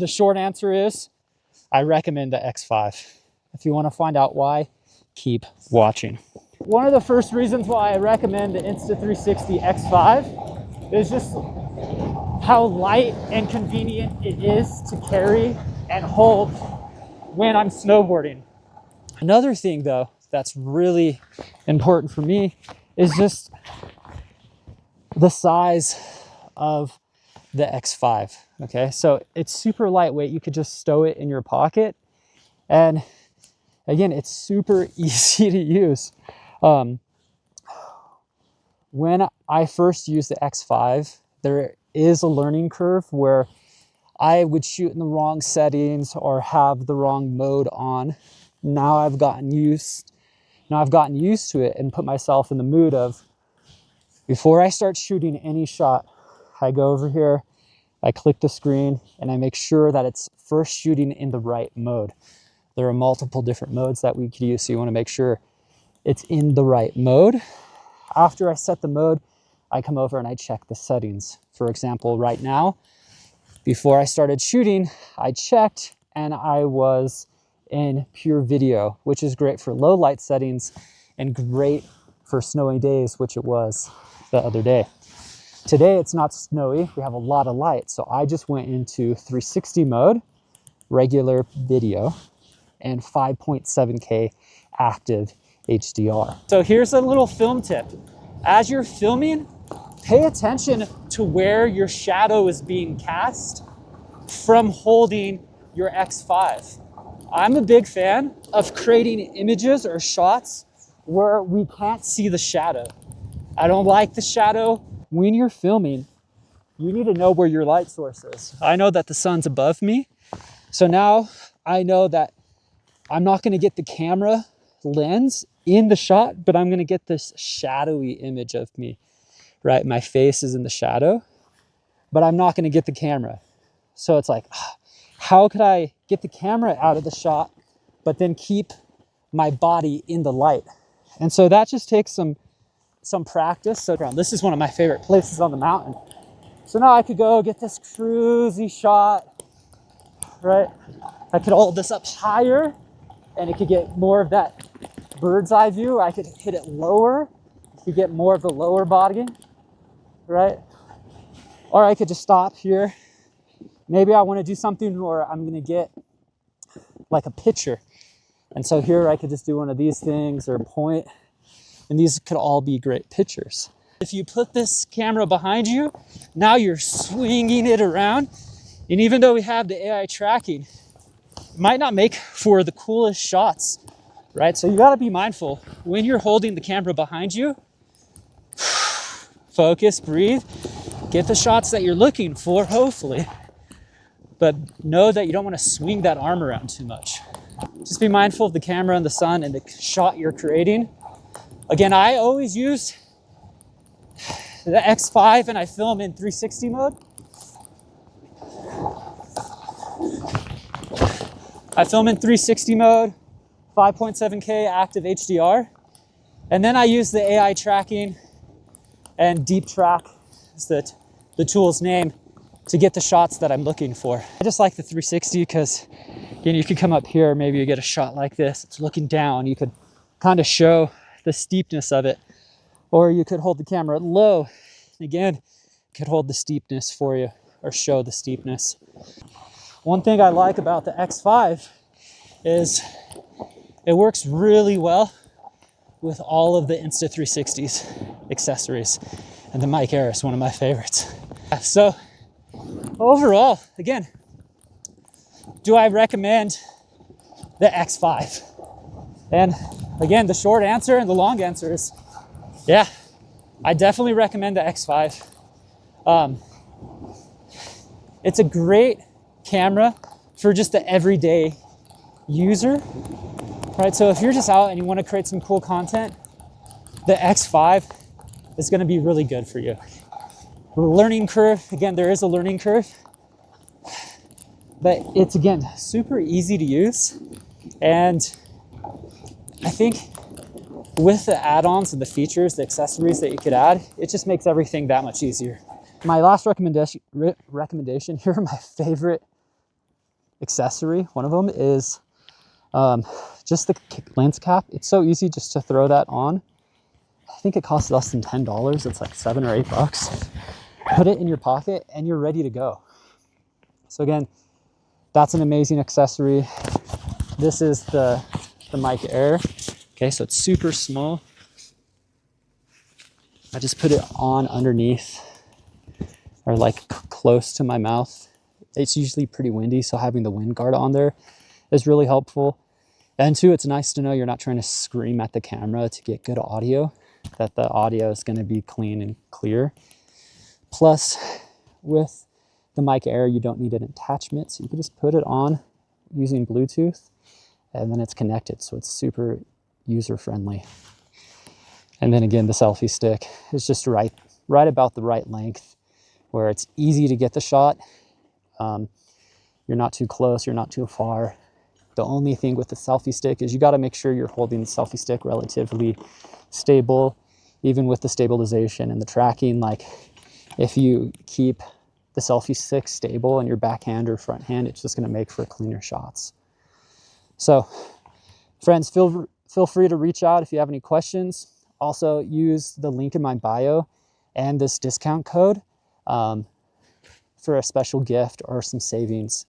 the short answer is I recommend the X5. If you want to find out why, keep watching. One of the first reasons why I recommend the Insta360 X5 is just how light and convenient it is to carry and hold when I'm snowboarding. Another thing though that's really important for me is just the size of the X5. Okay, so it's super lightweight. You could just stow it in your pocket, and again, it's super easy to use. When I first used the X5, there is a learning curve where I would shoot in the wrong settings or have the wrong mode on. Now I've gotten used to it and put myself in the mood of, before I start shooting any shot, I go over here, I click the screen, and I make sure that it's first shooting in the right mode. There are multiple different modes that we could use, so you want to make sure it's in the right mode. After I set the mode, I come over and I check the settings. For example, right now, before I started shooting, I checked and I was in pure video, which is great for low light settings and great for snowy days, which it was the other day. Today it's not snowy, we have a lot of light, so I just went into 360 mode, regular video, and 5.7K active HDR. So here's a little film tip. As you're filming, pay attention to where your shadow is being cast from holding your X5. I'm a big fan of creating images or shots where we can't see the shadow. I don't like the shadow. When you're filming, you need to know where your light source is. I know that the sun's above me, so now I know that I'm not going to get the camera lens in the shot, but I'm going to get this shadowy image of me, right? My face is in the shadow, but I'm not going to get the camera. So it's like, how could I get the camera out of the shot, but then keep my body in the light? And so that just takes some practice. So this is one of my favorite places on the mountain. So now I could go get this cruisy shot, right? I could hold this up higher and it could get more of that bird's eye view. I could hit it lower, you could get more of the lower body, right? Or I could just stop here. Maybe I want to do something where I'm going to get like a picture. And so here I could just do one of these things or point, and these could all be great pictures. If you put this camera behind you, now you're swinging it around. And even though we have the AI tracking, it might not make for the coolest shots, right? So you got to be mindful when you're holding the camera behind you. Focus, breathe, get the shots that you're looking for, hopefully. But know that you don't want to swing that arm around too much. Just be mindful of the camera and the sun and the shot you're creating. Again, I always use the X5 and I film in 360 mode. I film in 360 mode, 5.7K active HDR. And then I use the AI tracking and deep track, is the tool's name, to get the shots that I'm looking for. I just like the 360 because, again, you could come up here, maybe you get a shot like this, it's looking down, you could kind of show the steepness of it. Or you could hold the camera at low, again, could hold the steepness for you or show the steepness. One thing I like about the X5 is it works really well with all of the Insta360's accessories. And the mic Air is one of my favorites. So overall, again, do I recommend the X5? And again, the short answer and the long answer is, yeah, I definitely recommend the X5. It's a great camera for just the everyday user, right? So if you're just out and you want to create some cool content, the X5 is going to be really good for you. Learning curve, again, there is a learning curve, but it's, again, super easy to use. And I think with the add-ons and the features, the accessories that you could add, it just makes everything that much easier. My last recommendation, here are my favorite accessory. One of them is just the lens cap. It's so easy just to throw that on. I think it costs less than $10. It's like $7 or $8. Put it in your pocket and you're ready to go. So again, that's an amazing accessory. This is the Mic Air. Okay, so it's super small. I just put it on underneath or like close to my mouth. It's usually pretty windy, so having the wind guard on there is really helpful. And two, it's nice to know you're not trying to scream at the camera to get good audio, that the audio is going to be clean and clear. Plus, with the Mic Air, you don't need an attachment, so you can just put it on using Bluetooth, and then it's connected, so it's super user-friendly. And then again, the selfie stick is just right about the right length, where it's easy to get the shot. You're not too close, you're not too far. The only thing with the selfie stick is you got to make sure you're holding the selfie stick relatively stable, even with the stabilization and the tracking. Like if you keep the selfie stick stable in your backhand or front hand, it's just going to make for cleaner shots. So friends, feel free to reach out if you have any questions. Also use the link in my bio and this discount code for a special gift or some savings.